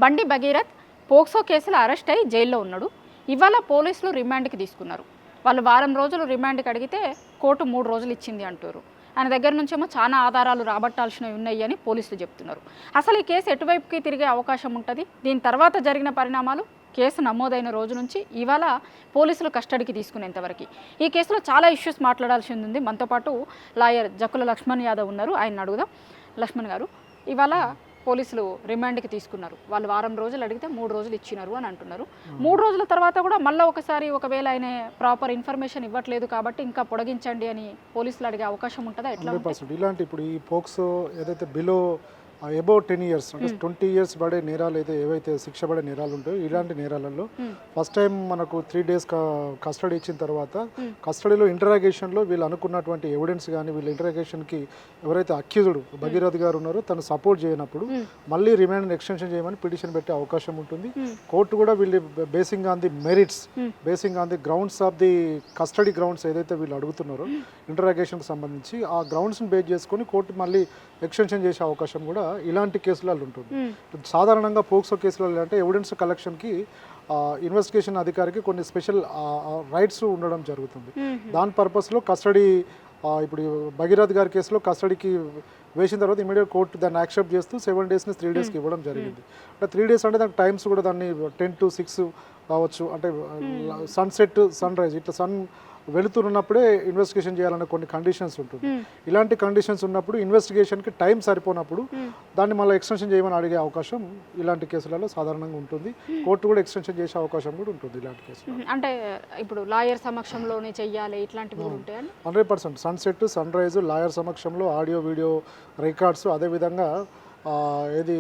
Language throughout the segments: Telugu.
బండి భగీరథ్ పోక్సో కేసులో అరెస్ట్ అయి జైల్లో ఉన్నాడు. ఇవాళ పోలీసులు రిమాండ్కి తీసుకున్నారు. వాళ్ళు వారం రోజులు రిమాండ్కి అడిగితే కోర్టు 3 రోజులు ఇచ్చింది అంటారు. ఆయన దగ్గర నుంచేమో చాలా ఆధారాలు రాబట్టాల్సినవి ఉన్నాయి అని పోలీసులు చెప్తున్నారు. అసలు ఈ కేసు ఎటువైపుకి తిరిగే అవకాశం ఉంటుంది? దీని తర్వాత జరిగిన పరిణామాలు, కేసు నమోదైన రోజు నుంచి ఇవాళ పోలీసులు కస్టడీకి తీసుకునేంతవరకు ఈ కేసులో చాలా ఇష్యూస్ మాట్లాడాల్సి ఉంది. మనతో పాటు లాయర్ జక్కుల లక్ష్మణ్ యాదవ్ ఉన్నారు. ఆయన అడుగుదాం. లక్ష్మణ్ గారు, ఇవాళ పోలీసులు రిమాండ్కి తీసుకున్నారు. వాళ్ళు వారం రోజులు అడిగితే 3 రోజులు ఇచ్చినారు అని అంటున్నారు. 3 రోజుల తర్వాత కూడా మళ్ళీ ఒకవేళ ఆయన ప్రాపర్ ఇన్ఫర్మేషన్ ఇవ్వట్లేదు కాబట్టి ఇంకా పొడిగించండి అని పోలీసులు అడిగే అవకాశం ఉంటుందా? ఎట్లా? ఇలాంటి ఇప్పుడు ఈ పోక్సో ఏదైతే బిలో అబౌవ్ 10 years అంటే 20 years పడే నేరాలు ఏవైతే శిక్ష పడే నేరాలు ఉంటాయో ఇలాంటి నేరాలలో ఫస్ట్ టైం మనకు 3 days కస్టడీ ఇచ్చిన తర్వాత కస్టడీలో ఇంటరాగేషన్లో వీళ్ళు అనుకున్నటువంటి ఎవిడెన్స్ కానీ వీళ్ళ ఇంటరాగేషన్కి ఎవరైతే అక్యూజ్డ్ భగీరథ్ గారు ఉన్నారో తను సపోర్ట్ చేయనప్పుడు మళ్ళీ రిమాండ్ ఎక్స్టెన్షన్ చేయమని పిటిషన్ పెట్టే అవకాశం ఉంటుంది. కోర్టు కూడా వీళ్ళు basing on the merits, basing on the grounds of the custody grounds ఏదైతే వీళ్ళు అడుగుతున్నారో ఇంటరాగేషన్కి సంబంధించి ఆ గ్రౌండ్స్ని బేస్ చేసుకొని కోర్టు మళ్ళీ ఎక్స్టెన్షన్ చేసే అవకాశం కూడా ఇలాంటి కేసులలో ఉంటుంది. సాధారణంగా పోక్సో కేసులలో అంటే ఎవిడెన్స్ కలెక్షన్కి ఇన్వెస్టిగేషన్ అధికారికి కొన్ని స్పెషల్ రైట్స్ ఉండడం జరుగుతుంది. దాని పర్పస్లో కస్టడీ ఇప్పుడు భగీరథ్ గారి కేసులో కస్టడీకి వేసిన తర్వాత ఇమీడియట్ కోర్టు దాన్ని యాక్సెప్ట్ చేస్తూ 7 days 3 daysకి ఇవ్వడం జరిగింది. అంటే 3 days అంటే దానికి టైమ్స్ కూడా దాన్ని 10 to 6 కావచ్చు. అంటే సన్సెట్, సన్ రైజ్ ఇట్లా సన్ వెళుతున్నప్పుడే ఇన్వెస్టిగేషన్ చేయాలనే కొన్ని కండిషన్స్ ఉంటుంది. ఇలాంటి కండిషన్స్ ఉన్నప్పుడు ఇన్వెస్టిగేషన్కి టైం సరిపోనప్పుడు దాన్ని మళ్ళీ ఎక్స్టెన్షన్ చేయమని అడిగే అవకాశం ఇలాంటి కేసులలో సాధారణంగా ఉంటుంది. కోర్టు కూడా ఎక్స్టెన్షన్ చేసే అవకాశం కూడా ఉంటుంది ఇలాంటి కేసులు. అంటే ఇప్పుడు లాయర్ సమక్షంలోనే చెయ్యాలి ఇట్లాంటివి ఉంటాయి. 100% సన్సెట్, సన్ రైజ్ లాయర్ సమక్షంలో ఆడియో వీడియో రికార్డ్స్, అదేవిధంగా ఏది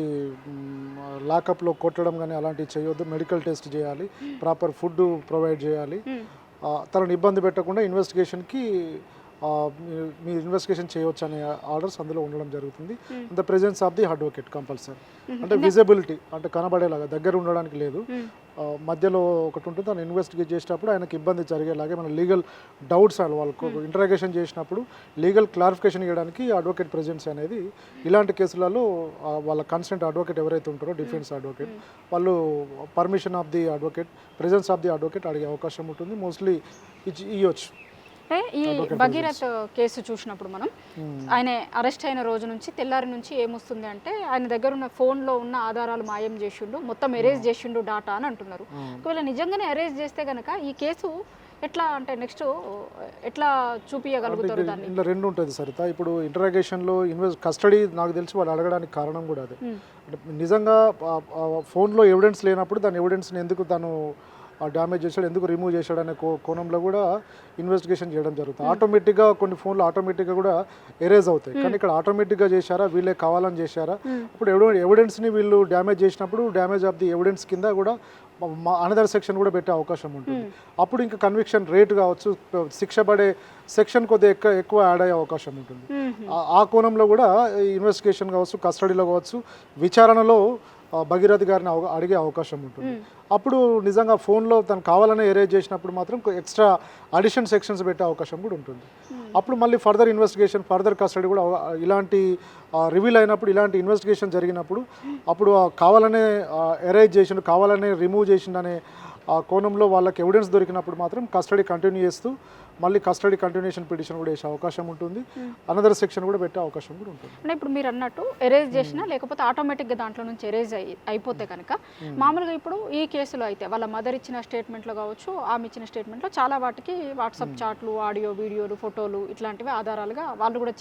లాకప్లో కొట్టడం కానీ అలాంటివి చేయొద్దు. మెడికల్ టెస్ట్ చేయాలి, ప్రాపర్ ఫుడ్ ప్రొవైడ్ చేయాలి. తనని ఇబ్బంది పెట్టకుండా ఇన్వెస్టిగేషన్కి మీరు ఇన్వెస్టిగేషన్ చేయవచ్చు అనే ఆర్డర్స్ అందులో ఉండడం జరుగుతుంది. The presence of the advocate compulsory. అంటే విజిబిలిటీ అంటే కనబడేలాగా దగ్గర ఉండడానికి లేదు, మధ్యలో ఒకటి ఉంటుంది. దాన్ని ఇన్వెస్టిగేట్ చేసేటప్పుడు ఆయనకి ఇబ్బంది జరిగేలాగే మన లీగల్ డౌట్స్ వాళ్ళకు ఇంటరాగేషన్ చేసినప్పుడు లీగల్ క్లారిఫికేషన్ ఇవ్వడానికి అడ్వకేట్ ప్రెజెన్స్ అనేది ఇలాంటి కేసులలో వాళ్ళ కన్సెంట్ అడ్వకేట్ ఎవరైతే ఉంటారో డిఫెన్స్ అడ్వకేట్ వాళ్ళు permission of the advocate, presence of the advocate అడిగే అవకాశం ఉంటుంది. మోస్ట్లీ ఇవ్వచ్చు. అంటే ఈ భగీరథ్ కేసు చూసినప్పుడు మనం ఆయన అరెస్ట్ అయిన రోజు నుంచి తెల్లారి నుంచి ఏమొస్తుంది అంటే ఆయన దగ్గర ఉన్న ఫోన్లో ఉన్న ఆధారాలు మాయం చేసిండు, మొత్తం ఎరేజ్ చేసిండు డాటా అని అంటున్నారు. ఒకవేళ నిజంగానే ఎరేజ్ చేస్తే కనుక ఈ కేసు ఎట్లా అంటే నెక్స్ట్ ఎట్లా చూపించగలుగుతారు? దాన్ని ఇలా రెండు ఉంటుంది సరిత. ఇప్పుడు ఇంటరాగేషన్లో కస్టడీ నాకు తెలిసి వాళ్ళు అడగడానికి కారణం కూడా అదే. అంటే నిజంగా ఫోన్లో ఎవిడెన్స్ లేనప్పుడు దాని ఎవిడెన్స్ని ఎందుకు తను డ్యామేజ్ చేశాడు, ఎందుకు రిమూవ్ చేశాడు అనే కోణంలో కూడా ఇన్వెస్టిగేషన్ చేయడం జరుగుతుంది. ఆటోమేటిక్గా కొన్ని ఫోన్లు ఆటోమేటిక్గా కూడా ఎరేజ్ అవుతాయి. కానీ ఇక్కడ ఆటోమేటిక్గా చేశారా, వీళ్ళే కావాలని చేశారా? ఇప్పుడు ఎవిడెన్స్ని వీళ్ళు డ్యామేజ్ చేసినప్పుడు డ్యామేజ్ ఆఫ్ ది ఎవిడెన్స్ కింద కూడా అనదర్ సెక్షన్ కూడా పెట్టే అవకాశం ఉంటుంది. అప్పుడు ఇంకా కన్విక్షన్ రేట్ కావచ్చు, శిక్ష పడే సెక్షన్ కొద్దిగా ఎక్కువ యాడ్ అయ్యే అవకాశం ఉంటుంది. ఆ కోణంలో కూడా ఇన్వెస్టిగేషన్ కావచ్చు, కస్టడీలో కావచ్చు, విచారణలో భగీరథ్ గారిని అడిగే అవకాశం ఉంటుంది. అప్పుడు నిజంగా ఫోన్లో తను కావాలనే ఎరేజ్ చేసినప్పుడు మాత్రం ఎక్స్ట్రా అడిషన్ సెక్షన్స్ పెట్టే అవకాశం కూడా ఉంటుంది. అప్పుడు మళ్ళీ ఫర్దర్ ఇన్వెస్టిగేషన్, ఫర్దర్ కస్టడీ కూడా ఇలాంటి రివీల్ అయినప్పుడు, ఇలాంటి ఇన్వెస్టిగేషన్ జరిగినప్పుడు అప్పుడు కావాలనే ఎరేజ్ చేసిండు, కావాలనే రిమూవ్ చేసిండు అనే ఆ కోణంలో వాళ్ళకి ఎవిడెన్స్ దొరికినప్పుడు మాత్రం కస్టడీ కంటిన్యూ చేస్తూ మళ్ళీ కస్టడీ కంటిన్యూషన్ పిటిషన్ కూడా వేసే అవకాశం ఉంటుంది. అనదర్ సెక్షన్ కూడా పెట్టే అవకాశం కూడా ఉంటుంది. అంటే ఇప్పుడు మీరు అన్నట్టు ఎరేజ్ చేసినా లేకపోతే ఆటోమేటిక్గా దాంట్లో నుంచి ఎరేజ్ అయిపోతే కనుక మామూలుగా ఇప్పుడు ఈ కేసులో అయితే వాళ్ళ మదర్ ఇచ్చిన స్టేట్మెంట్లో కావచ్చు, ఆమె ఇచ్చిన స్టేట్మెంట్లో చాలా వాటికి వాట్సాప్ చాట్లు, ఆడియో వీడియోలు, ఫోటోలు ఇట్లాంటివి ఆధారాలుగా వాళ్ళు కూడా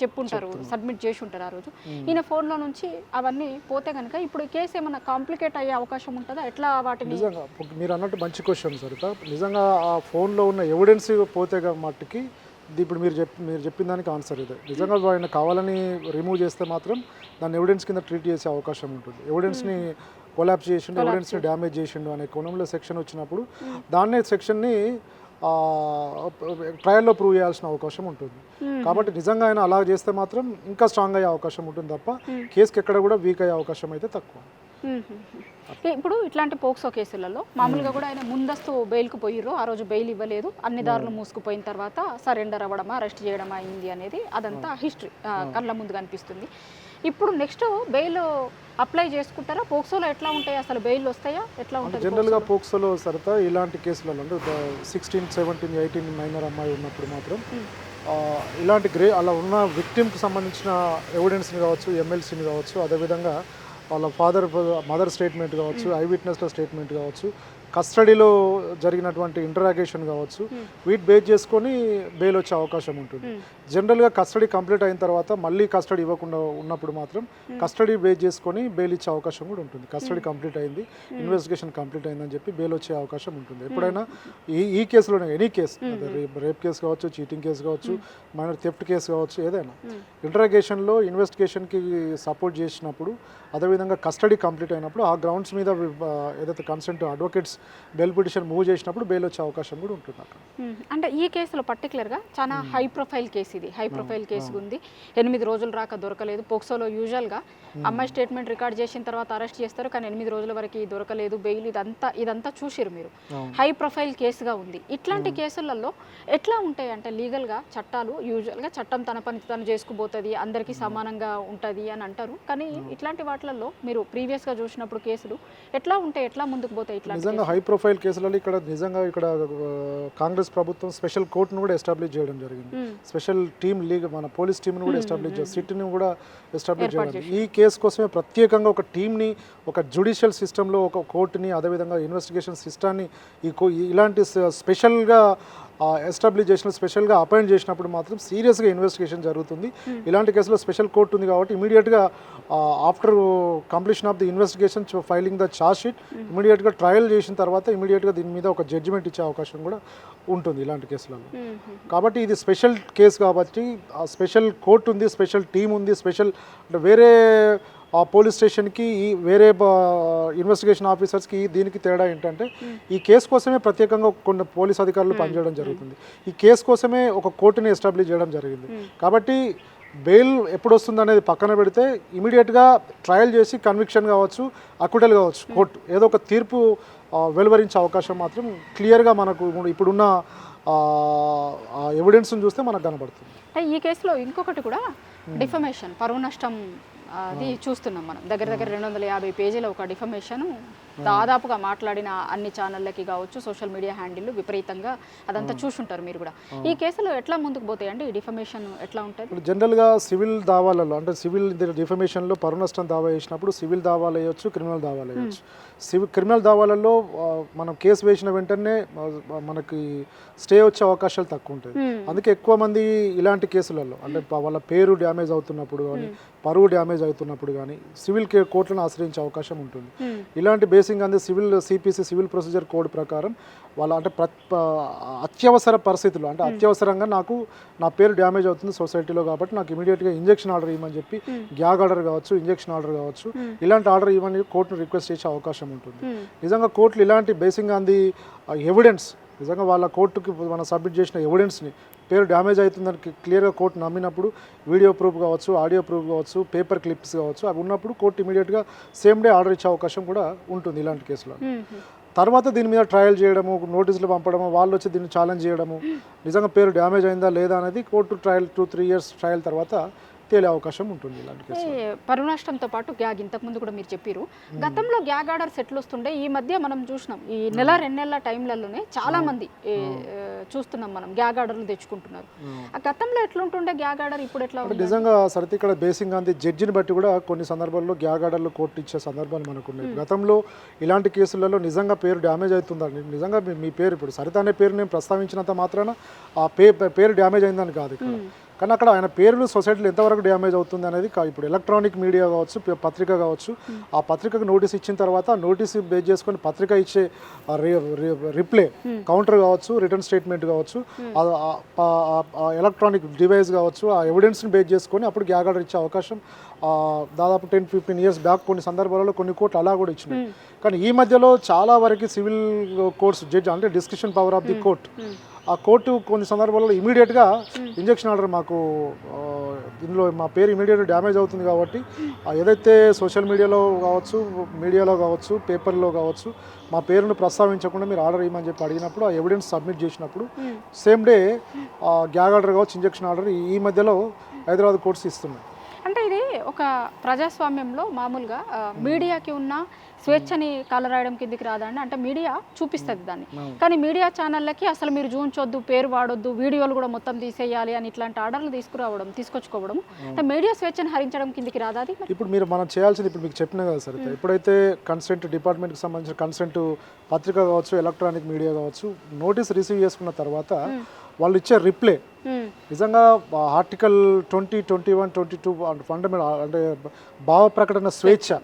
చెప్పుంటారు, సబ్మిట్ చేసి ఉంటారు ఆ రోజు. ఈయన ఫోన్లో నుంచి అవన్నీ పోతే కనుక ఇప్పుడు ఈ కేసు ఏమైనా కాంప్లికేట్ అయ్యే అవకాశం ఉంటుందా? ఎట్లా వాటిని? నిజంగా మీరు అన్నట్టు మంచి క్వశ్చన్ సరిత. నిజంగా ఆ ఫోన్లో ఉన్న ఎవిడెన్స్ పోతే మట్టుకి ఇప్పుడు మీరు చెప్పిన దానికి ఆన్సర్ ఇదే. నిజంగా ఆయన కావాలని రిమూవ్ చేస్తే మాత్రం దాన్ని ఎవిడెన్స్ కింద ట్రీట్ చేసే అవకాశం ఉంటుంది. ఎవిడెన్స్ని కొలాప్స్ చేసిండు, ఎవిడెన్స్ని డ్యామేజ్ చేసిండు అనే కోణంలో సెక్షన్ వచ్చినప్పుడు దాన్నే సెక్షన్ని ట్రయల్లో ప్రూవ్ చేయాల్సిన అవకాశం ఉంటుంది. కాబట్టి నిజంగా ఆయన అలా చేస్తే మాత్రం ఇంకా స్ట్రాంగ్ అయ్యే అవకాశం ఉంటుంది తప్ప కేసుకి ఎక్కడ కూడా వీక్ అయ్యే అవకాశం అయితే తక్కువ. ఇప్పుడు ఇట్లాంటి పోక్సో కేసులలో మామూలుగా కూడా ఆయన ముందస్తు బెయిల్కు పోయిర్రు, ఆ రోజు బెయిల్ ఇవ్వలేదు, అన్ని దారులు మూసుకుపోయిన తర్వాత సరెండర్ అవ్వడమా, అరెస్ట్ చేయడమా అయింది అనేది అదంతా హిస్టరీ కళ్ళ ముందు కనిపిస్తుంది. ఇప్పుడు నెక్స్ట్ బెయిల్ అప్లై చేసుకుంటారా? పోక్సోలో ఎట్లా ఉంటాయి, అసలు బెయిల్ వస్తాయా, ఎట్లా ఉంటుంది? జనరల్గా పోక్సోలో సరిత ఇలాంటి కేసులలో అంటే 16, 17, 18 మైనర్ అమ్మాయి ఉన్నప్పుడు మాత్రం ఇలాంటి అలా ఉన్న విక్టిమ్కి సంబంధించిన ఎవిడెన్స్ని కావచ్చు, ఎమ్మెల్సీని కావచ్చు, అదేవిధంగా వాళ్ళ మదర్ స్టేట్మెంట్ కావచ్చు, ఐ విట్నెస్ల స్టేట్మెంట్ కావచ్చు, కస్టడీలో జరిగినటువంటి ఇంటరాగేషన్ కావచ్చు, వీటి బేస్ చేసుకొని బెయిల్ వచ్చే అవకాశం ఉంటుంది. జనరల్గా కస్టడీ కంప్లీట్ అయిన తర్వాత మళ్ళీ కస్టడీ ఇవ్వకుండా ఉన్నప్పుడు మాత్రం కస్టడీ బేస్ చేసుకొని బెయిల్ ఇచ్చే అవకాశం కూడా ఉంటుంది. కస్టడీ కంప్లీట్ అయింది, ఇన్వెస్టిగేషన్ కంప్లీట్ అయిందని చెప్పి బెయిల్ వచ్చే అవకాశం ఉంటుంది. ఎప్పుడైనా ఈ కేసులోనే ఎనీ కేసు, రేప్ కేసు కావచ్చు, చీటింగ్ కేసు కావచ్చు, మైనర్ థెఫ్ట్ కేసు కావచ్చు, ఏదైనా ఇంటరాగేషన్లో ఇన్వెస్టిగేషన్కి సపోర్ట్ చేసినప్పుడు, అదేవిధంగా కస్టడీ కంప్లీట్ అయినప్పుడు ఆ గ్రౌండ్స్ మీద ఏదైతే consent advocates bail petition move చేసినప్పుడు బెయిల్ వచ్చే అవకాశం కూడా ఉంటుంది అక్కడ. అంటే ఈ కేసులో పర్టికులర్గా చాలా హై ప్రొఫైల్ కేసు, ఇది హై ప్రొఫైల్ కేసు ఉంది. 8 రోజులు రాక దొరకలేదు. పోక్సోలో యూజువల్గా అమ్మాయి స్టేట్మెంట్ రికార్డ్ చేసిన తర్వాత అరెస్ట్ చేస్తారు, కానీ 8 రోజుల వరకు దొరకలేదు బెయిల్. ఇదంతా చూసిరు మీరు. హై ప్రొఫైల్ కేసుగా ఉంది. ఇట్లాంటి కేసులలో ఎట్లా ఉంటాయి అంటే లీగల్గా చట్టాలు, యూజువల్గా చట్టం తన పని తను చేసుకుపోతుంది, అందరికీ సమానంగా ఉంటుంది అని అంటారు. కానీ ఇట్లాంటి వాటిలలో మీరు ప్రీవియస్గా చూసినప్పుడు కేసులు ఎట్లా ఉంటాయి, ఎట్లా ముందుకు పోతాయి? ఇట్లా నిజంగా హై ప్రొఫైల్ కేసులలో నిజంగా ఇక్కడ కాంగ్రెస్ ప్రభుత్వం స్పెషల్ కోర్టును కూడా ఎస్టాబ్లిష్ చేయడం జరిగింది. స్పెషల్ టీమ్ మన పోలీస్ టీంను కూడా ఎస్టాబ్లిష్ చేయాలి, సిట్ని కూడా ఎస్టాబ్లిష్ చేయడం. ఈ కేసు కోసమే ప్రత్యేకంగా ఒక టీంని, ఒక జ్యుడిషియల్ సిస్టంలో ఒక కోర్టుని, అదేవిధంగా ఇన్వెస్టిగేషన్ సిస్టాన్ని ఇలాంటి స్పెషల్గా ఎస్టాబ్లిష్ చేసిన, స్పెషల్గా అపాయింట్ చేసినప్పుడు మాత్రం సీరియస్గా ఇన్వెస్టిగేషన్ జరుగుతుంది. ఇలాంటి కేసులో స్పెషల్ కోర్టు ఉంది కాబట్టి ఇమీడియట్గా after completion of the investigation filing the charge sheet ఇమీడియట్గా ట్రయల్ చేసిన తర్వాత ఇమీడియట్గా దీని మీద ఒక జడ్జిమెంట్ ఇచ్చే అవకాశం కూడా ఉంటుంది ఇలాంటి కేసులలో. కాబట్టి ఇది స్పెషల్ కేసు కాబట్టి స్పెషల్ కోర్టు ఉంది, స్పెషల్ టీం ఉంది, స్పెషల్ అంటే వేరే ఆ పోలీస్ స్టేషన్కి వేరే ఇన్వెస్టిగేషన్ ఆఫీసర్స్కి దీనికి తేడా ఏంటంటే ఈ కేసు కోసమే ప్రత్యేకంగా కొన్ని పోలీస్ అధికారులు పనిచేయడం జరుగుతుంది. ఈ కేసు కోసమే ఒక కోర్టుని ఎస్టాబ్లిష్ చేయడం జరిగింది. కాబట్టి బెయిల్ ఎప్పుడు వస్తుంది అనేది పక్కన పెడితే ఇమీడియట్గా ట్రయల్ చేసి కన్విక్షన్ కావచ్చు, అక్విటల్ కావచ్చు, కోర్టు ఏదో ఒక తీర్పు వెలువరించే అవకాశం మాత్రం క్లియర్గా మనకు ఇప్పుడున్న ఎవిడెన్స్ని చూస్తే మనకు కనబడుతుంది. ఈ కేసులో ఇంకొకటి కూడా డిఫమేషన్, పరువు నష్టం అది చూస్తున్నాం మనం. దగ్గర 250 పేజీల ఒక డిఫమేషన్, దాదాపుగా మాట్లాడిన అన్ని ఛానళ్ళకి కావచ్చు, సోషల్ మీడియా హ్యాండిల్ విపరీతంగా అదంతా చూసుంటారు మీరు కూడా. ఈ కేసులో ఎట్లా ముందుకు పోతాయండి? ఈ డిఫమేషన్ ఎట్లా ఉంటుంది? జనరల్గా సివిల్ దావాలలో అంటే సివిల్ డిఫమేషన్లో పరువు నష్టం దావా వేసినప్పుడు సివిల్ దావాలు వేయచ్చు, క్రిమినల్ దావాలు వేయచ్చు. క్రిమినల్ దావాలలో మనం కేసు వేసిన వెంటనే మనకి స్టే వచ్చే అవకాశాలు తక్కువ ఉంటాయి. అందుకే ఎక్కువ మంది ఇలాంటి కేసులలో అంటే వాళ్ళ పేరు డ్యామేజ్ అవుతున్నప్పుడు కానీ, పరువు డ్యామేజ్ అవుతున్నప్పుడు కానీ సివిల్ కోర్టులను ఆశ్రయించే అవకాశం ఉంటుంది. ఇలాంటి బేసింగ్ అంది సిపిసి సివిల్ ప్రొసీజర్ కోడ్ ప్రకారం వాళ్ళ అంటే అత్యవసర పరిస్థితులు అంటే అత్యవసరంగా నా పేరు డ్యామేజ్ అవుతుంది సొసైటీలో కాబట్టి నాకు ఇమీడియట్గా ఇంజెక్షన్ ఆర్డర్ ఇవ్వమని చెప్పి గ్యాగ్ ఆర్డర్ కావచ్చు, ఇంజెక్షన్ ఆర్డర్ కావచ్చు, ఇలాంటి ఆర్డర్ ఇవ్వని కోర్టును రిక్వెస్ట్ చేసే అవకాశం ఉంటుంది. నిజంగా కోర్టులు ఇలాంటి బేసింగ్ అంది ఎవిడెన్స్ నిజంగా వాళ్ళ కోర్టుకి మనం సబ్మిట్ చేసిన ఎవిడెన్స్ని పేరు డ్యామేజ్ అవుతుందని క్లియర్గా కోర్టు నమ్మినప్పుడు వీడియో ప్రూఫ్ కావచ్చు, ఆడియో ప్రూఫ్ కావచ్చు, పేపర్ క్లిప్స్ కావచ్చు, అవి ఉన్నప్పుడు కోర్టు ఇమీడియట్గా సేమ్ డే ఆర్డర్ ఇచ్చే అవకాశం కూడా ఉంటుంది ఇలాంటి కేసులో. తర్వాత దీని మీద ట్రయల్ చేయడము, నోటీసులు పంపడము, వాళ్ళు వచ్చి దీన్ని ఛాలెంజ్ చేయడము, నిజంగా పేరు డ్యామేజ్ అయిందా లేదా అనేది కోర్టు ట్రయల్ 2-3 ఇయర్స్ ట్రయల్ తర్వాత తేలే అవకాశం ఉంటుంది ఇలాంటి కేసు. పరువు నష్టంతో పాటు గ్యాగ్ ఇంతకుముందు కూడా మీరు చెప్పారు. గతంలో గ్యాగ్ ఆర్డర్స్ ఎట్లు వస్తుండే, ఈ మధ్య మనం చూసినాం ఈ 1-2 నెలల టైంలలోనే చాలా మంది చూస్తున్నాం మనం గ్యాగ్ ఆర్డర్లు తెచ్చుకుంటున్నారు. ఆ గతంలో ఎట్లుంటుండే గ్యాగ్ ఆర్డర్, ఇప్పుడు ఎట్లా ఉంది? నిజంగా సరిత ఇక్కడ బేసింగ్ అంది జడ్జిని బట్టి కూడా కొన్ని సందర్భాల్లో గ్యాగ్ ఆర్డర్లు కోర్టు ఇచ్చే సందర్భాలు మనకు ఉన్నాయి. గతంలో ఇలాంటి కేసులలో నిజంగా పేరు డ్యామేజ్ అవుతుందని, నిజంగా మీ పేరు ఇప్పుడు సరిత అనే పేరు నేను ప్రస్తావించినంత మాత్రాన ఆ పేరు డ్యామేజ్ అయిందని కాదు ఇక్కడ. కానీ అక్కడ ఆయన పేర్లు సొసైటీలో ఎంతవరకు డ్యామేజ్ అవుతుంది అనేది ఇప్పుడు ఎలక్ట్రానిక్ మీడియా కావచ్చు, పత్రిక కావచ్చు, ఆ పత్రికకు నోటీస్ ఇచ్చిన తర్వాత నోటీస్ బేస్ చేసుకొని పత్రిక ఇచ్చే రిప్లై కౌంటర్ కావచ్చు, రిటర్న్ స్టేట్మెంట్ కావచ్చు, ఎలక్ట్రానిక్ డివైస్ కావచ్చు, ఆ ఎవిడెన్స్ని బేస్ చేసుకొని అప్పుడు గ్యాగ్ ఆర్డర్ ఇచ్చే అవకాశం దాదాపు 10-15 ఇయర్స్ బ్యాక్ కొన్ని సందర్భాలలో కొన్ని కోర్టులు అలా కూడా ఇచ్చినాయి. కానీ ఈ మధ్యలో చాలా వరకు సివిల్ కోర్ట్స్ జడ్జి అంటే description power of the court, ఆ కోర్టు కొన్ని సందర్భాల్లో ఇమీడియట్గా ఇంజెక్షన్ ఆర్డర్ మాకు ఇందులో మా పేరు ఇమీడియట్గా డ్యామేజ్ అవుతుంది కాబట్టి ఏదైతే సోషల్ మీడియాలో కావచ్చు, పేపర్లో కావచ్చు మా పేరును ప్రస్తావించకుండా మీరు ఆర్డర్ ఇవ్వమని చెప్పి అడిగినప్పుడు ఆ ఎవిడెన్స్ సబ్మిట్ చేసినప్పుడు సేమ్ డే గ్యాగ్ ఆర్డర్ కావచ్చు, ఇంజెక్షన్ ఆర్డర్ ఈ మధ్యలో హైదరాబాద్ కోర్ట్స్ ఇస్తున్నాయి. అంటే ఇది ఒక ప్రజాస్వామ్యంలో మామూలుగా మీడియాకి ఉన్న స్వేచ్ఛని కాలరాయడం కిందికి రాదండి. అంటే మీడియా చూపిస్తుంది దాన్ని, కానీ మీడియా ఛానళ్ళకి అసలు మీరు చూంచొద్దు, పేరు వాడొద్దు, వీడియోలు కూడా మొత్తం తీసేయాలి అని ఇట్లాంటి ఆర్డర్లు తీసుకొచ్చుకోవడం అంటే మీడియా స్వేచ్ఛను హరించడం కిందికి రాదా అది? ఇప్పుడు మనం చేయాల్సింది ఇప్పుడు మీకు చెప్పిన కదా సార్, ఎప్పుడైతే కన్సెంట్ డిపార్ట్మెంట్కి సంబంధించిన కన్సెంట్ పత్రిక కావచ్చు, ఎలక్ట్రానిక్ మీడియా కావచ్చు, నోటీస్ రిసీవ్ చేసుకున్న తర్వాత వాళ్ళు ఇచ్చే రిప్లై నిజంగా ఆర్టికల్ 20, 21, 22 ఫండమెంటల్ అంటే భావ ప్రకటన స్వేచ్ఛ,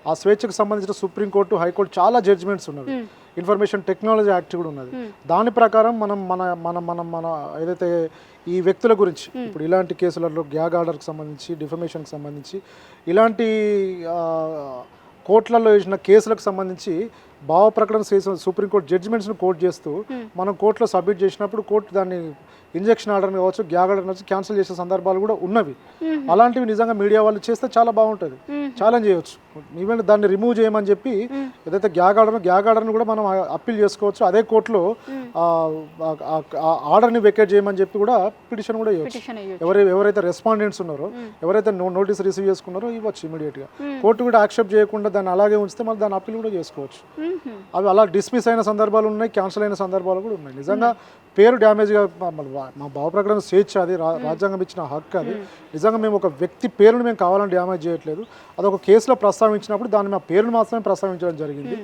ఆ స్వేచ్ఛకు సంబంధించిన సుప్రీంకోర్టు, హైకోర్టు చాలా జడ్జిమెంట్స్ ఉన్నవి. ఇన్ఫర్మేషన్ టెక్నాలజీ యాక్ట్ కూడా ఉన్నది. దాని ప్రకారం మనం మన మన మన మన ఏదైతే ఈ వ్యక్తుల గురించి ఇప్పుడు ఇలాంటి కేసులలో గ్యాగ్ ఆర్డర్కి సంబంధించి, డిఫమేషన్కి సంబంధించి, ఇలాంటి కోర్టులలో వేసిన కేసులకు సంబంధించి భావ ప్రకటన సుప్రీంకోర్టు జడ్జిమెంట్స్ని కోర్టు చేస్తూ మనం కోర్టులో సబ్మిట్ చేసినప్పుడు కోర్టు దాన్ని ఇంజెక్షన్ ఆర్డర్ కావచ్చు, గ్యాగ్ ఆర్డర్ కావచ్చు క్యాన్సిల్ చేసే సందర్భాలు కూడా ఉన్నవి. అలాంటివి నిజంగా మీడియా వాళ్ళు చేస్తే చాలా బాగుంటుంది, ఛాలెంజ్ చేయవచ్చు. ఈవెన్ దాన్ని రిమూవ్ చేయమని చెప్పి ఏదైతే గ్యాగ్ ఆర్డర్ని కూడా మనం అప్పీల్ చేసుకోవచ్చు. అదే కోర్టులో ఆర్డర్ని వెకేట్ చేయమని చెప్పి కూడా పిటిషన్ కూడా ఇవ్వచ్చు. ఎవరైతే రెస్పాండెంట్స్ ఉన్నారో, ఎవరైతే నోటీస్ రిసీవ్ చేసుకున్నారో ఇవ్వచ్చు ఇమీడియట్గా. కోర్టు కూడా యాక్సెప్ట్ చేయకుండా దాన్ని అలాగే ఉంచితే మళ్ళీ దాన్ని అప్పీల్ కూడా చేసుకోవచ్చు. అవి అలా డిస్మిస్ అయిన సందర్భాలు ఉన్నాయి, క్యాన్సిల్ అయిన సందర్భాలు కూడా ఉన్నాయి. నిజంగా పేరు డ్యామేజ్గా మా భావ ప్రకటన స్వేచ్ఛ, అది రాజ్యాంగం ఇచ్చిన హక్కు. అది నిజంగా మేము ఒక వ్యక్తి పేరును మేము కావాలని డ్యామేజ్ చేయట్లేదు. అది ఒక కేసులో ప్రస్తావించినప్పుడు దాన్ని మా పేరును మాత్రమే ప్రస్తావించడం జరిగింది.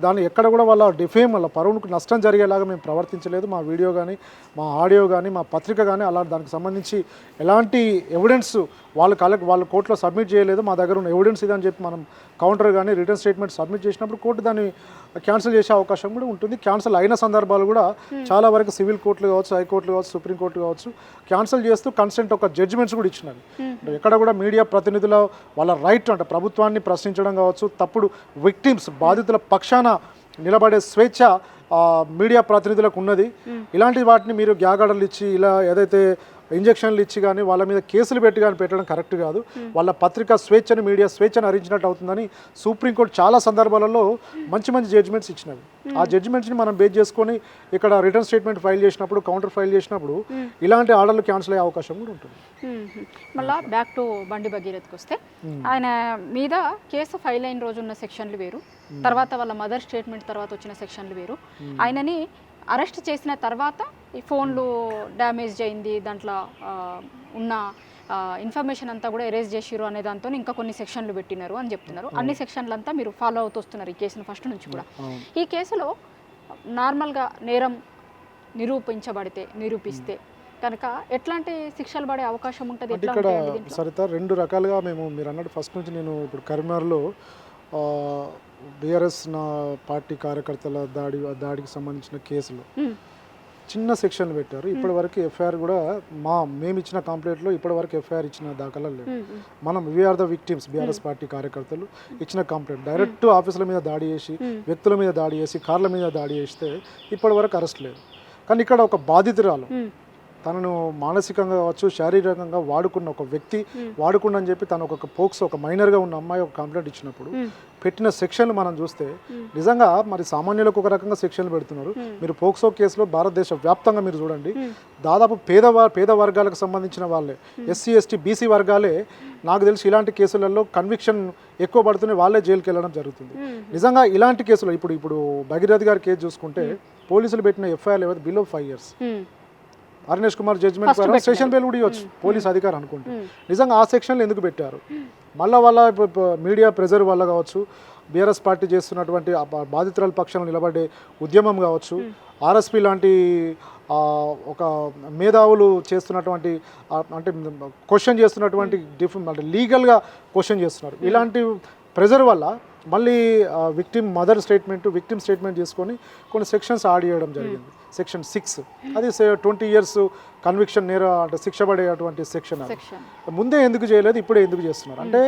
దాన్ని ఎక్కడ కూడా వాళ్ళ డిఫేమ్, వాళ్ళ పరువుకు నష్టం జరిగేలాగా మేము ప్రవర్తించలేదు. మా వీడియో కానీ, మా ఆడియో కానీ, మా పత్రిక కానీ అలా దానికి సంబంధించి ఎలాంటి ఎవిడెన్స్ వాళ్ళ కోర్టులో సబ్మిట్ చేయలేదు. మా దగ్గర ఉన్న ఎవిడెన్స్ ఇదని చెప్పి మనం కౌంటర్ కానీ రిటర్న్ స్టేట్మెంట్ సబ్మిట్ చేసినప్పుడు కోర్టు దాన్ని క్యాన్సిల్ చేసే అవకాశం కూడా ఉంటుంది. క్యాన్సిల్ అయిన సందర్భాలు కూడా చాలా వరకు సివిల్ కోర్టులు కావచ్చు, హైకోర్టులు కావచ్చు, సుప్రీంకోర్టు కావచ్చు క్యాన్సిల్ చేస్తూ కన్సెంట్ ఒక జడ్జిమెంట్స్ కూడా ఇచ్చినవి. ఎక్కడ కూడా మీడియా ప్రతినిధుల వాళ్ళ రైట్ అంటే ప్రభుత్వాన్ని ప్రశ్నించడం కావచ్చు, తప్పుడు విక్టిమ్స్ బాధితుల పక్షాన నిలబడే స్వేచ్ఛ మీడియా ప్రతినిధులకు ఉన్నది. ఇలాంటి వాటిని మీరు గ్యాగ్ ఆర్డర్లు ఇచ్చి ఇలా ఏదైతే ఇంజక్షన్లు ఇచ్చి కానీ వాళ్ళ మీద కేసులు పెట్టి కానీ పెట్టడం కరెక్ట్ కాదు. వాళ్ళ పత్రికా స్వేచ్ఛను, మీడియా స్వేచ్ఛను హరించినట్టు అవుతుందని సుప్రీంకోర్టు చాలా సందర్భాలలో మంచి జడ్జిమెంట్స్ ఇచ్చినవి. ఆ జడ్జిమెంట్స్ని మనం బేస్ చేసుకొని ఇక్కడ రిటర్న్ స్టేట్మెంట్ ఫైల్ చేసినప్పుడు, కౌంటర్ ఫైల్ చేసినప్పుడు ఇలాంటి ఆర్డర్లు క్యాన్సిల్ అయ్యే అవకాశం కూడా ఉంటుంది. మళ్ళీ బ్యాక్ టు బండి భగీరథ్కి వస్తే, ఆయన మీద కేసు ఫైల్ అయిన రోజు ఉన్న సెక్షన్లు వేరు, తర్వాత వాళ్ళ మదర్ స్టేట్మెంట్ తర్వాత వచ్చిన సెక్షన్లు వేరు. ఆయనని అరెస్ట్ చేసిన తర్వాత ఈ ఫోన్లు డ్యామేజ్ అయింది, దాంట్లో ఉన్న ఇన్ఫర్మేషన్ అంతా కూడా ఎరేజ్ చేసిరు అనే దాంతో ఇంకా కొన్ని సెక్షన్లు పెట్టినారు అని చెప్తున్నారు. అన్ని సెక్షన్లు అంతా మీరు ఫాలో అవుతూ వస్తున్నారు ఈ కేసును ఫస్ట్ నుంచి కూడా. ఈ కేసులో నార్మల్గా నేరం నిరూపిస్తే కనుక ఎట్లాంటి శిక్షలు పడే అవకాశం ఉంటుంది? ఇక్కడ సరిత రెండు రకాలుగా మీరు అన్నట్టు ఫస్ట్ నుంచి నేను ఇప్పుడు కరీంనగర్లో బీఆర్ఎస్ నా పార్టీ కార్యకర్తల దాడికి సంబంధించిన కేసులో చిన్న సెక్షన్లు పెట్టారు. ఇప్పటి వరకు ఎఫ్ఐఆర్ కూడా మేము ఇచ్చిన కంప్లైంట్లో ఇప్పటి వరకు ఎఫ్ఐఆర్ ఇచ్చిన దాఖలా లేదు. మనం we are the victims, BRS party కార్యకర్తలు ఇచ్చిన కంప్లైంట్ డైరెక్ట్ ఆఫీసుల మీద దాడి చేసి, వ్యక్తుల మీద దాడి చేసి, కార్ల మీద దాడి చేస్తే ఇప్పటి వరకు అరెస్ట్ లేదు. కానీ ఇక్కడ ఒక బాధితురాలు తనను మానసికంగా కావచ్చు, శారీరకంగా వాడుకున్న ఒక వ్యక్తి వాడుకున్నని చెప్పి తను ఒక పోక్సో, ఒక మైనర్గా ఉన్న అమ్మాయి ఒక కంప్లైంట్ ఇచ్చినప్పుడు పెట్టిన సెక్షన్లు మనం చూస్తే నిజంగా మరి సామాన్యులకు ఒక రకంగా సెక్షన్లు పెడుతున్నారు. మీరు పోక్సో కేసులో భారతదేశ వ్యాప్తంగా మీరు చూడండి, దాదాపు పేద వర్గాలకు సంబంధించిన వాళ్ళే, ఎస్సీ, ఎస్టీ, బీసీ వర్గాలే నాకు తెలిసి ఇలాంటి కేసులలో కన్విక్షన్ ఎక్కువ పడుతున్నాయి, వాళ్ళే జైలుకి వెళ్ళడం జరుగుతుంది. నిజంగా ఇలాంటి కేసులో ఇప్పుడు భగీరథ్ గారి కేసు చూసుకుంటే పోలీసులు పెట్టిన ఎఫ్ఐఆర్ ఏవైతే below 5 years, Arunesh Kumar judgement ద్వారా స్టేషన్ బెయిల్ కూడా ఇవ్వచ్చు పోలీస్ అధికారి అనుకుంటే. నిజంగా ఆ సెక్షన్లు ఎందుకు పెట్టారు? మళ్ళీ వాళ్ళ మీడియా ప్రెజర్ వల్ల కావచ్చు, బీఆర్ఎస్ పార్టీ చేస్తున్నటువంటి బాధితురాల పక్షాలను నిలబడే ఉద్యమం కావచ్చు, ఆర్ఎస్పీ లాంటి ఒక మేధావులు చేస్తున్నటువంటి అంటే క్వశ్చన్ చేస్తున్నటువంటి అంటే లీగల్గా క్వశ్చన్ చేస్తున్నారు. ఇలాంటి ప్రెజర్ వల్ల మళ్ళీ విక్టిమ్ మదర్ విక్టిమ్ స్టేట్మెంట్ చేసుకొని కొన్ని సెక్షన్స్ యాడ్ చేయడం జరిగింది. సెక్షన్ 6 అది 20 years కన్విక్షన్ అంటే శిక్ష పడేటువంటి సెక్షన్. అది ముందే ఎందుకు చేయలేదు, ఇప్పుడే ఎందుకు చేస్తున్నారు అంటే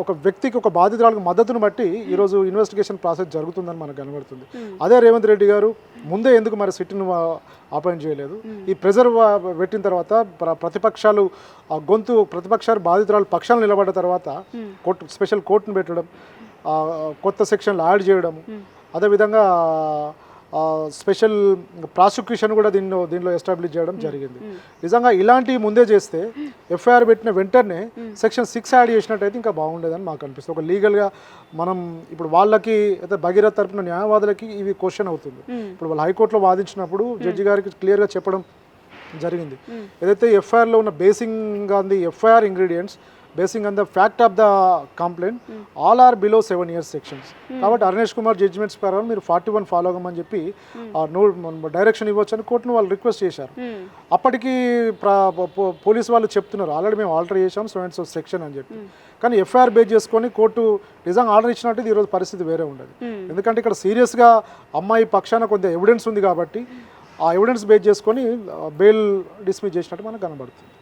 ఒక వ్యక్తికి, ఒక బాధితురాలకు మద్దతును బట్టి ఈరోజు ఇన్వెస్టిగేషన్ ప్రాసెస్ జరుగుతుందని మనకు కనబడుతుంది. అదే రేవంత్ రెడ్డి గారు ముందే ఎందుకు మరి సిట్ను అపాయింట్ చేయలేదు? ఈ ప్రెజర్ పెట్టిన తర్వాత ప్రతిపక్షాలు బాధితురాలు పక్షాలు నిలబడ్డ తర్వాత స్పెషల్ కోర్టును పెట్టడం, కొత్త సెక్షన్లు యాడ్ చేయడం, అదేవిధంగా స్పెషల్ ప్రాసిక్యూషన్ కూడా దీనిలో ఎస్టాబ్లిష్ చేయడం జరిగింది. నిజంగా ఇలాంటివి ముందే చేస్తే ఎఫ్ఐఆర్ పెట్టిన వెంటనే సెక్షన్ 6 యాడ్ చేసినట్టయితే ఇంకా బాగుండేదని మాకు అనిపిస్తుంది. ఒక లీగల్గా మనం ఇప్పుడు వాళ్ళకి అయితే భగీరథ తరపున న్యాయవాదులకి ఇవి క్వశ్చన్ అవుతుంది. ఇప్పుడు వాళ్ళు హైకోర్టులో వాదించినప్పుడు జడ్జి గారికి క్లియర్గా చెప్పడం జరిగింది. ఏదైతే ఎఫ్ఐఆర్లో ఉన్న basing on the FIR ingredients, basing on the fact of the complaint, all are below 7 years sections. కాబట్టి అరుణేష్ కుమార్ జడ్జిమెంట్స్ ప్రకారం మీరు 41 ఫాలో అవ్వమని చెప్పి డైరెక్షన్ ఇవ్వచ్చు అని కోర్టును వాళ్ళు రిక్వెస్ట్ చేశారు. అప్పటికి పోలీసు వాళ్ళు చెప్తున్నారు ఆల్రెడీ మేము ఆల్టర్ చేసాం సో సెక్షన్ అని చెప్పి. కానీ ఎఫ్ఐఆర్ బేస్ చేసుకొని కోర్టు నిజంగా ఆర్డర్ ఇచ్చినట్టు ఈరోజు పరిస్థితి వేరే ఉండదు. ఎందుకంటే ఇక్కడ సీరియస్గా అమ్మాయి పక్షాన కొంత ఎవిడెన్స్ ఉంది కాబట్టి ఆ ఎవిడెన్స్ బేస్ చేసుకొని బెయిల్ డిస్మిస్ చేసినట్టు మనకు కనబడుతుంది.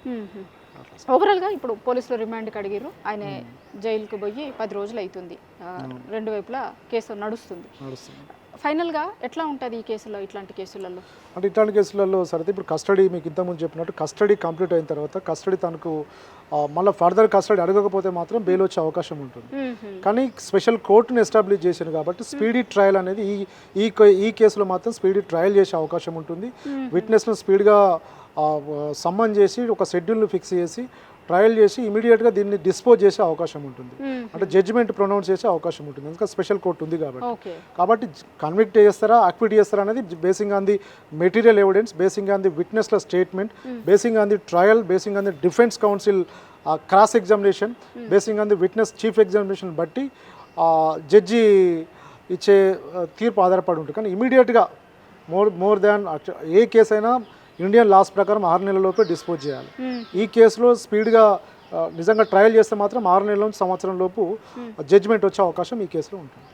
ఓవరాల్గా ఇప్పుడు పోలీసులు రిమాండ్కి అడిగారు, ఆయన జైలుకు పోయి 10 రోజులు అవుతుంది, రెండు వైపులా కేసు నడుస్తుంది. ఫైనల్గా ఎట్లా ఉంటుంది ఈ కేసులో, ఇట్లాంటి కేసులలో? అంటే ఇట్లాంటి కేసులలో సరే ఇప్పుడు కస్టడీ మీకు ఇంతకుముందు చెప్పినట్టు కస్టడీ కంప్లీట్ అయిన తర్వాత కస్టడీ తనకు మళ్ళీ ఫర్దర్ కస్టడీ అడగకపోతే మాత్రం బెయిల్ వచ్చే అవకాశం ఉంటుంది. కానీ స్పెషల్ కోర్టును ఎస్టాబ్లిష్ చేశారు కాబట్టి స్పీడీ ట్రయల్ అనేది ఈ కేసులో మాత్రం స్పీడీ ట్రయల్ చేసే అవకాశం ఉంటుంది. విట్నెస్ను స్పీడ్గా సమ్మన్ చేసి ఒక షెడ్యూల్ను ఫిక్స్ చేసి ట్రయల్ చేసి ఇమీడియట్గా దీన్ని డిస్పోజ్ చేసే అవకాశం ఉంటుంది. అంటే జడ్జిమెంట్ ప్రొనౌన్స్ చేసే అవకాశం ఉంటుంది. ఎందుకంటే స్పెషల్ కోర్టు ఉంది కాబట్టి కన్విక్ట్ చేస్తారా అక్విట్ చేస్తారా అనేది basing on the material evidence, basing on the విట్నెస్ల statement, basing on the trial, basing on the defence counsel cross examination, basing on the witness chief examination బట్టి జడ్జి ఇచ్చే తీర్పు ఆధారపడి ఉంటుంది. కానీ ఇమీడియట్గా మోర్ దాన్ ఏ కేసు అయినా ఇండియన్ లాస్ ప్రకారం 6 నెలలలోపే డిస్పోజ్ చేయాలి. ఈ కేసులో స్పీడ్గా నిజంగా ట్రయల్ చేస్తే మాత్రం 6 నెలల నుంచి సంవత్సరం లోపు జడ్జిమెంట్ వచ్చే అవకాశం ఈ కేసులో ఉంటుంది.